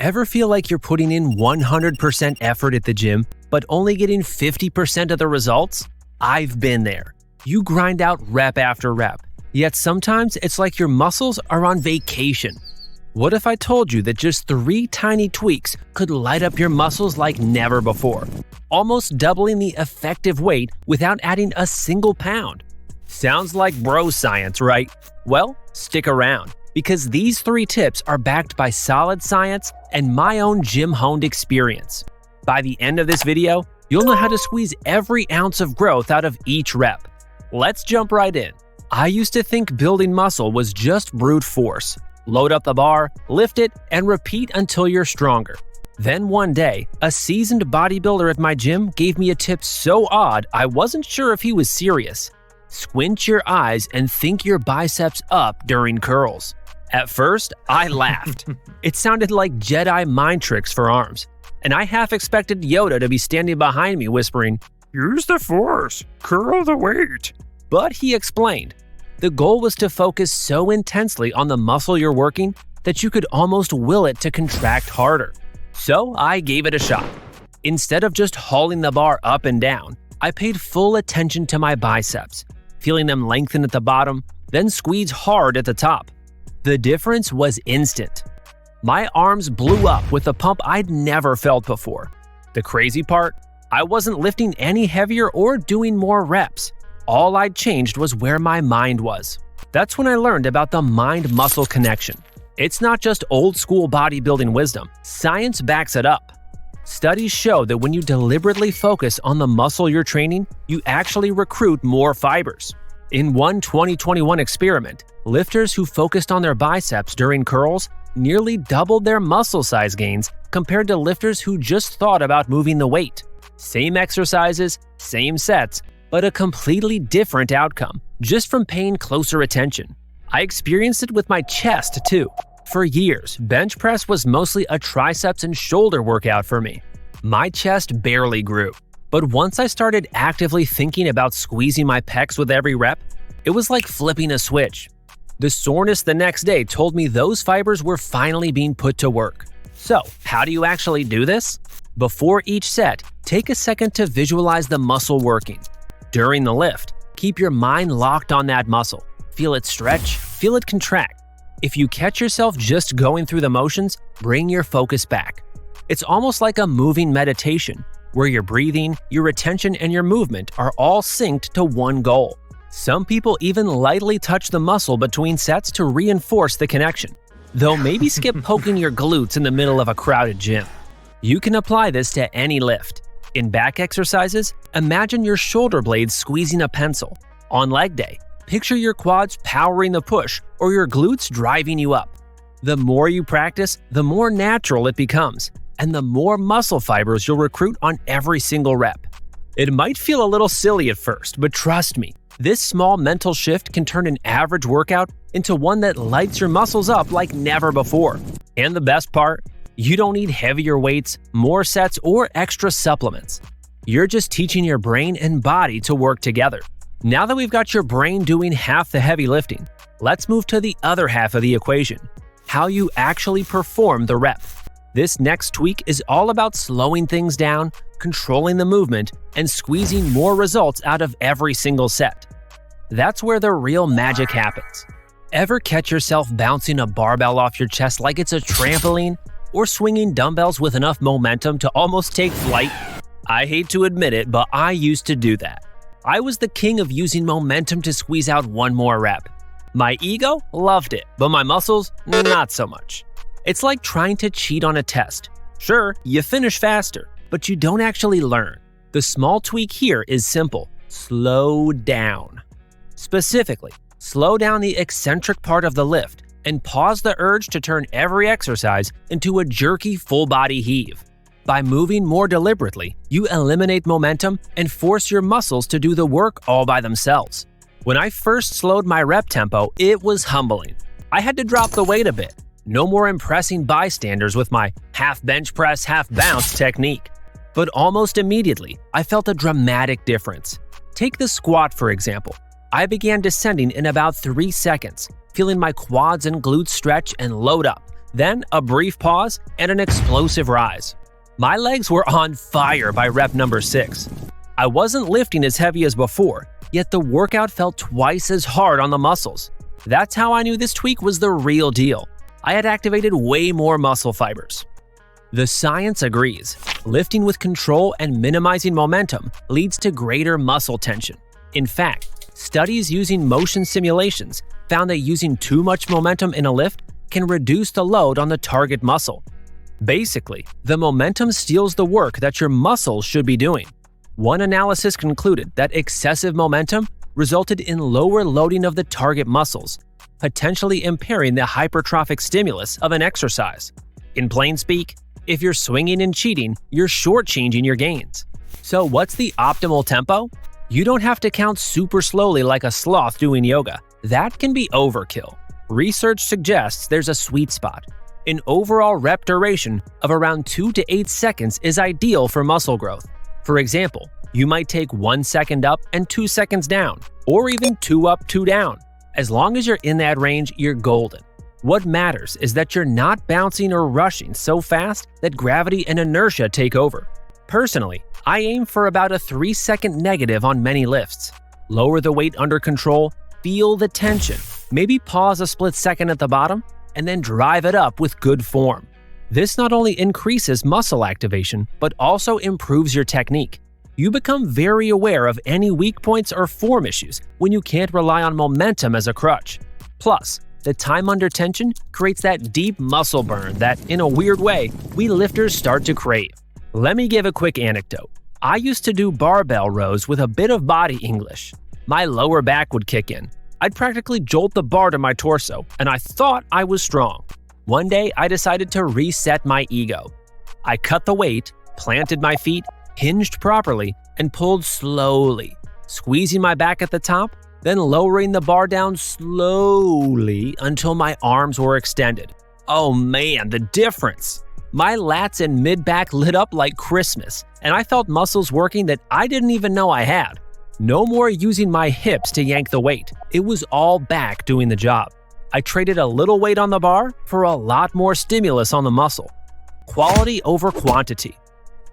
Ever feel like you're putting in 100% effort at the gym, but only getting 50% of the results? I've been there. You grind out rep after rep, yet sometimes it's like your muscles are on vacation. What if I told you that just 3 tiny tweaks could light up your muscles like never before, almost doubling the effective weight without adding a single pound? Sounds like bro science, right? Well, stick around, because these 3 tips are backed by solid science and my own gym-honed experience. By the end of this video, you'll know how to squeeze every ounce of growth out of each rep. Let's jump right in. I used to think building muscle was just brute force. Load up the bar, lift it, and repeat until you're stronger. Then one day, a seasoned bodybuilder at my gym gave me a tip so odd I wasn't sure if he was serious. Squint your eyes and think your biceps up during curls. At first, I laughed. It sounded like Jedi mind tricks for arms, and I half expected Yoda to be standing behind me whispering, "Use the force, curl the weight." But he explained, the goal was to focus so intensely on the muscle you're working that you could almost will it to contract harder. So I gave it a shot. Instead of just hauling the bar up and down, I paid full attention to my biceps, feeling them lengthen at the bottom, then squeeze hard at the top. The difference was instant. My arms blew up with a pump I'd never felt before. The crazy part? I wasn't lifting any heavier or doing more reps. All I'd changed was where my mind was. That's when I learned about the mind-muscle connection. It's not just old-school bodybuilding wisdom. Science backs it up. Studies show that when you deliberately focus on the muscle you're training, you actually recruit more fibers. In one 2021 experiment, lifters who focused on their biceps during curls nearly doubled their muscle size gains compared to lifters who just thought about moving the weight. Same exercises, same sets, but a completely different outcome, just from paying closer attention. I experienced it with my chest too. For years, bench press was mostly a triceps and shoulder workout for me. My chest barely grew. But once I started actively thinking about squeezing my pecs with every rep, it was like flipping a switch. The soreness the next day told me those fibers were finally being put to work. So, how do you actually do this? Before each set, take a second to visualize the muscle working. During the lift, keep your mind locked on that muscle. Feel it stretch, feel it contract. If you catch yourself just going through the motions, bring your focus back. It's almost like a moving meditation, where your breathing, your attention, and your movement are all synced to one goal. Some people even lightly touch the muscle between sets to reinforce the connection, though maybe skip poking your glutes in the middle of a crowded gym. You can apply this to any lift. In back exercises, imagine your shoulder blades squeezing a pencil. On leg day, picture your quads powering the push or your glutes driving you up. The more you practice, the more natural it becomes, and the more muscle fibers you'll recruit on every single rep. It might feel a little silly at first, but trust me, this small mental shift can turn an average workout into one that lights your muscles up like never before. And the best part? You don't need heavier weights, more sets, or extra supplements. You're just teaching your brain and body to work together. Now that we've got your brain doing half the heavy lifting, let's move to the other half of the equation, how you actually perform the rep. This next tweak is all about slowing things down, controlling the movement, and squeezing more results out of every single set. That's where the real magic happens. Ever catch yourself bouncing a barbell off your chest like it's a trampoline? Or swinging dumbbells with enough momentum to almost take flight? I hate to admit it, but I used to do that. I was the king of using momentum to squeeze out one more rep. My ego loved it, but my muscles, not so much. It's like trying to cheat on a test. Sure, you finish faster, but you don't actually learn. The small tweak here is simple: slow down. Specifically, slow down the eccentric part of the lift and pause the urge to turn every exercise into a jerky full-body heave. By moving more deliberately, you eliminate momentum and force your muscles to do the work all by themselves. When I first slowed my rep tempo, it was humbling. I had to drop the weight a bit. No more impressing bystanders with my half bench press, half bounce technique. But almost immediately, I felt a dramatic difference. Take the squat, for example. I began descending in about 3 seconds, feeling my quads and glutes stretch and load up, Then a brief pause and an explosive rise. My legs were on fire by rep number 6. I wasn't lifting as heavy as before, yet the workout felt twice as hard on the muscles. That's how I knew this tweak was the real deal. I had activated way more muscle fibers. The science agrees. Lifting with control and minimizing momentum leads to greater muscle tension. In fact, studies using motion simulations found that using too much momentum in a lift can reduce the load on the target muscle. Basically, the momentum steals the work that your muscles should be doing. One analysis concluded that excessive momentum resulted in lower loading of the target muscles, potentially impairing the hypertrophic stimulus of an exercise. In plain speak, if you're swinging and cheating, you're shortchanging your gains. So what's the optimal tempo? You don't have to count super slowly like a sloth doing yoga. That can be overkill. Research suggests there's a sweet spot. An overall rep duration of around 2 to 8 seconds is ideal for muscle growth. For example, you might take 1 second up and 2 seconds down, or even 2 up, 2 down. As long as you're in that range, you're golden. What matters is that you're not bouncing or rushing so fast that gravity and inertia take over. Personally, I aim for about a 3-second negative on many lifts. Lower the weight under control, feel the tension, maybe pause a split second at the bottom, and then drive it up with good form. This not only increases muscle activation, but also improves your technique. You become very aware of any weak points or form issues when you can't rely on momentum as a crutch. Plus, the time under tension creates that deep muscle burn that, in a weird way, we lifters start to crave. Let me give a quick anecdote. I used to do barbell rows with a bit of body English. My lower back would kick in. I'd practically jolt the bar to my torso, and I thought I was strong. One day, I decided to reset my ego. I cut the weight, planted my feet, hinged properly, and pulled slowly, squeezing my back at the top, then lowering the bar down slowly until my arms were extended. Oh man, the difference! My lats and mid-back lit up like Christmas, and I felt muscles working that I didn't even know I had. No more using my hips to yank the weight. It was all back doing the job. I traded a little weight on the bar for a lot more stimulus on the muscle. Quality over quantity.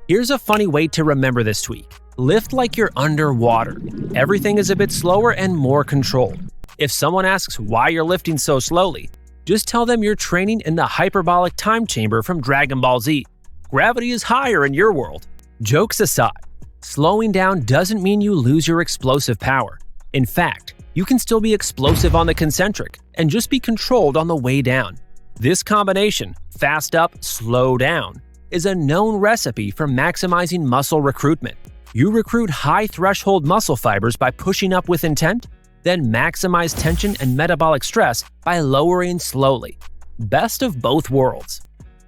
Here's a funny way to remember this tweak. Lift like you're underwater. Everything is a bit slower and more controlled. If someone asks why you're lifting so slowly, just tell them you're training in the hyperbolic time chamber from Dragon Ball Z. Gravity is higher in your world. Jokes aside, slowing down doesn't mean you lose your explosive power. In fact, you can still be explosive on the concentric and just be controlled on the way down. This combination, fast up, slow down, is a known recipe for maximizing muscle recruitment. You recruit high threshold muscle fibers by pushing up with intent, then maximize tension and metabolic stress by lowering slowly. Best of both worlds.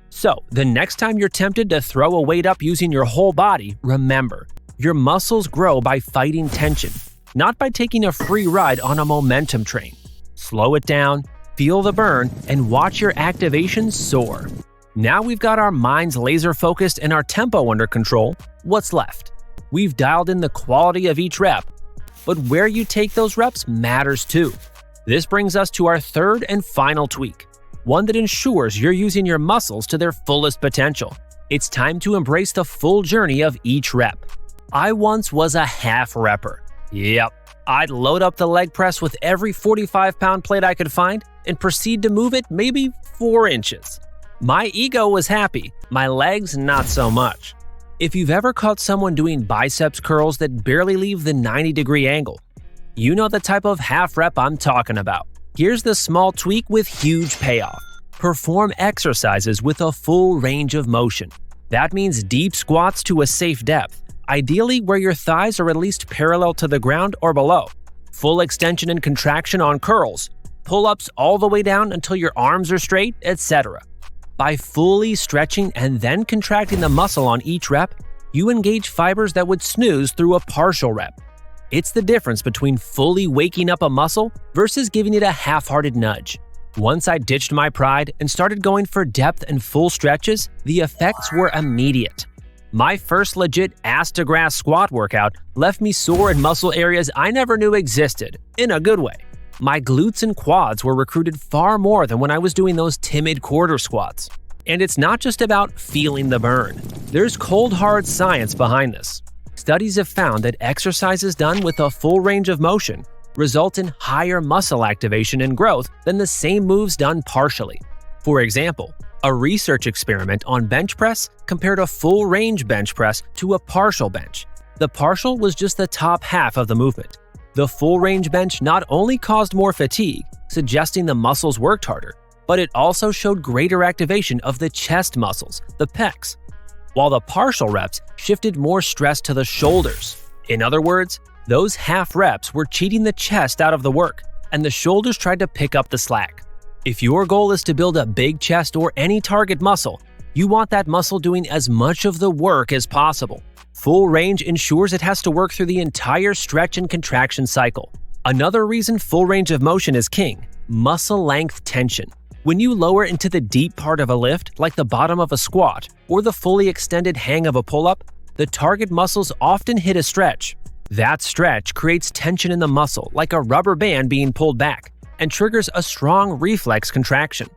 So, the next time you're tempted to throw a weight up using your whole body, remember, your muscles grow by fighting tension, not by taking a free ride on a momentum train. Slow it down, feel the burn, and watch your activation soar. Now we've got our minds laser focused and our tempo under control, what's left? We've dialed in the quality of each rep, but where you take those reps matters too. This brings us to our third and final tweak, one that ensures you're using your muscles to their fullest potential. It's time to embrace the full journey of each rep. I once was a half repper. Yep, I'd load up the leg press with every 45-pound plate I could find and proceed to move it maybe 4 inches. My ego was happy, my legs not so much. If you've ever caught someone doing biceps curls that barely leave the 90-degree angle, you know the type of half rep I'm talking about. Here's the small tweak with huge payoff. Perform exercises with a full range of motion. That means deep squats to a safe depth, ideally where your thighs are at least parallel to the ground or below. Full extension and contraction on curls, pull-ups all the way down until your arms are straight, etc. By fully stretching and then contracting the muscle on each rep, you engage fibers that would snooze through a partial rep. It's the difference between fully waking up a muscle versus giving it a half-hearted nudge. Once I ditched my pride and started going for depth and full stretches, the effects were immediate. My first legit ass-to-grass squat workout left me sore in muscle areas I never knew existed, in a good way. My glutes and quads were recruited far more than when I was doing those timid quarter squats. And it's not just about feeling the burn. There's cold hard science behind this. Studies have found that exercises done with a full range of motion result in higher muscle activation and growth than the same moves done partially. For example, a research experiment on bench press compared a full range bench press to a partial bench. The partial was just the top half of the movement. The full range bench not only caused more fatigue, suggesting the muscles worked harder, but it also showed greater activation of the chest muscles, the pecs, while the partial reps shifted more stress to the shoulders. In other words, those half reps were cheating the chest out of the work, and the shoulders tried to pick up the slack. If your goal is to build a big chest or any target muscle, you want that muscle doing as much of the work as possible. Full range ensures it has to work through the entire stretch and contraction cycle. Another reason full range of motion is king: muscle length tension. When you lower into the deep part of a lift, like the bottom of a squat or the fully extended hang of a pull-up, the target muscles often hit a stretch. That stretch creates tension in the muscle, like a rubber band being pulled back, and triggers a strong reflex contraction.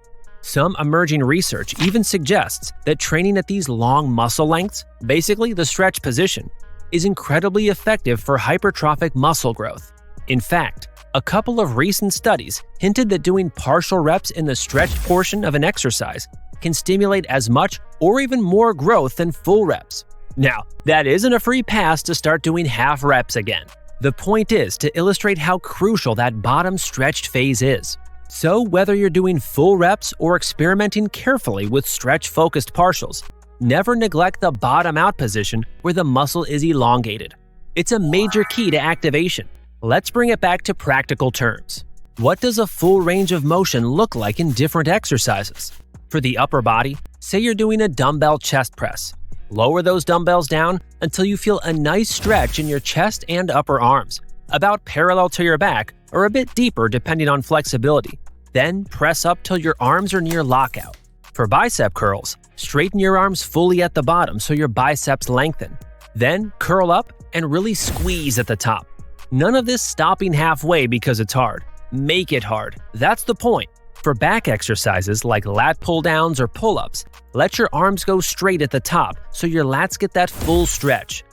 Some emerging research even suggests that training at these long muscle lengths, basically the stretch position, is incredibly effective for hypertrophic muscle growth. In fact, a couple of recent studies hinted that doing partial reps in the stretched portion of an exercise can stimulate as much or even more growth than full reps. Now, that isn't a free pass to start doing half reps again. The point is to illustrate how crucial that bottom stretched phase is. So whether you're doing full reps or experimenting carefully with stretch-focused partials, never neglect the bottom out position where the muscle is elongated. It's a major key to activation. Let's bring it back to practical terms. What does a full range of motion look like in different exercises? For the upper body, say you're doing a dumbbell chest press. Lower those dumbbells down until you feel a nice stretch in your chest and upper arms, about parallel to your back or a bit deeper depending on flexibility. Then press up till your arms are near lockout. For bicep curls, straighten your arms fully at the bottom so your biceps lengthen. Then curl up and really squeeze at the top. None of this stopping halfway because it's hard. Make it hard. That's the point. For back exercises like lat pull-downs or pull-ups, let your arms go straight at the top so your lats get that full stretch.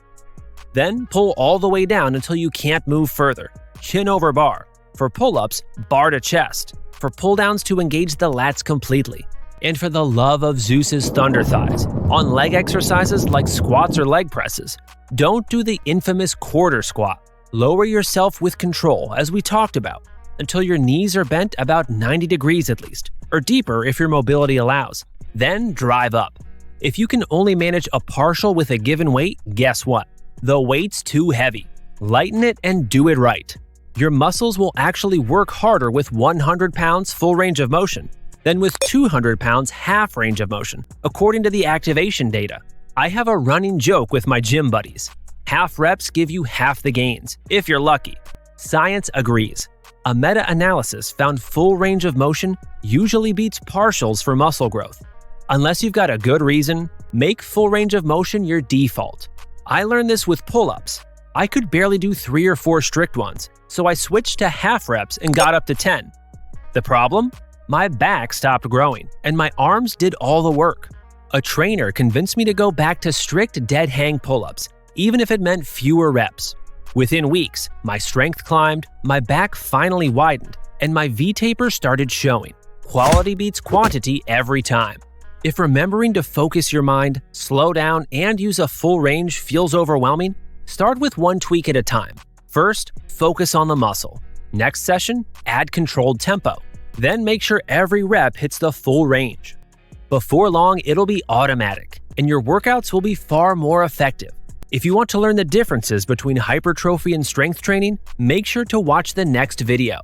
Then pull all the way down until you can't move further. Chin over bar. For pull-ups, bar to chest. For pull-downs to engage the lats completely. And for the love of Zeus's thunder thighs, on leg exercises like squats or leg presses, don't do the infamous quarter squat. Lower yourself with control, as we talked about, until your knees are bent about 90 degrees at least, or deeper if your mobility allows. Then drive up. If you can only manage a partial with a given weight, guess what? The weight's too heavy. Lighten it and do it right. Your muscles will actually work harder with 100 pounds full range of motion than with 200 pounds half range of motion, according to the activation data. I have a running joke with my gym buddies. Half reps give you half the gains, if you're lucky. Science agrees. A meta-analysis found full range of motion usually beats partials for muscle growth. Unless you've got a good reason, make full range of motion your default. I learned this with pull-ups. I could barely do 3 or 4 strict ones, so I switched to half reps and got up to 10. The problem? My back stopped growing, and my arms did all the work. A trainer convinced me to go back to strict dead hang pull-ups, even if it meant fewer reps. Within weeks, my strength climbed, my back finally widened, and my V-taper started showing. Quality beats quantity every time. If remembering to focus your mind, slow down, and use a full range feels overwhelming, start with one tweak at a time. First, focus on the muscle. Next session, add controlled tempo. Then make sure every rep hits the full range. Before long, it'll be automatic, and your workouts will be far more effective. If you want to learn the differences between hypertrophy and strength training, make sure to watch the next video.